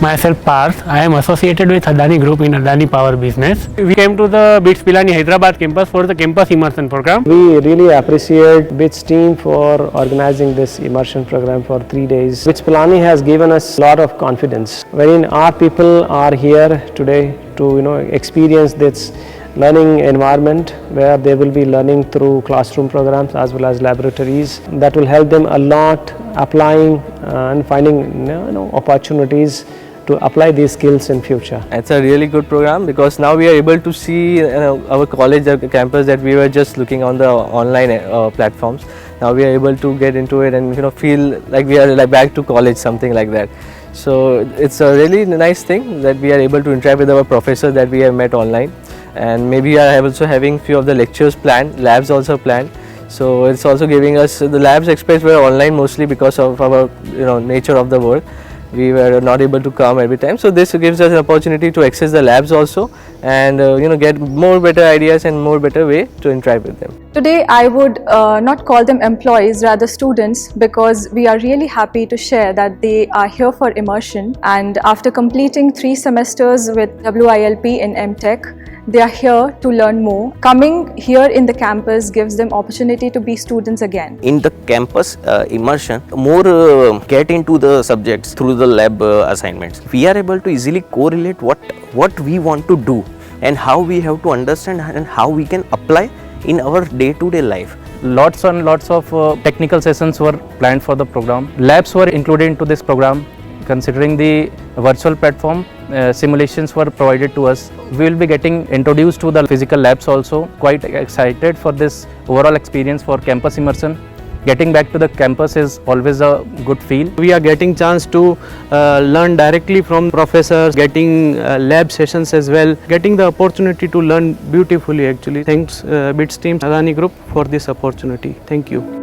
Myself Parth. I am associated with Adani Group in Adani Power Business. We came to the BITS Pilani Hyderabad Campus for the campus immersion program. We really appreciate BITS team for organizing this immersion program for 3 days. BITS Pilani has given us a lot of confidence, wherein our people are here today to experience this learning environment where they will be learning through classroom programs as well as laboratories. That will help them a lot applying and finding opportunities to apply these skills in future. It's a really good program because now we are able to see our college, our campus that we were just looking on the online platforms. Now we are able to get into it and feel like we are back to college, something like that. So it's a really nice thing that we are able to interact with our professors that we have met online, and maybe we are also having few of the lectures planned, labs also planned. So it's also giving us the labs express were online mostly because of our nature of the work. We were not able to come every time, so this gives us an opportunity to access the labs also and get more better ideas and more better way to interact with them. Today I would not call them employees, rather students, because we are really happy to share that they are here for immersion, and after completing 3 semesters with WILP in M.Tech, they are here to learn more. Coming here in the campus gives them opportunity to be students again. In the campus immersion, more get into the subjects through the lab assignments. We are able to easily correlate what we want to do and how we have to understand and how we can apply in our day-to-day life. Lots and lots of technical sessions were planned for the program. Labs were included into this program. Considering the virtual platform, simulations were provided to us. We will be getting introduced to the physical labs also. Quite excited for this overall experience for campus immersion. Getting back to the campus is always a good feel. We are getting chance to learn directly from professors, getting lab sessions as well, getting the opportunity to learn beautifully actually. Thanks BITS team, Adani Group for this opportunity. Thank you.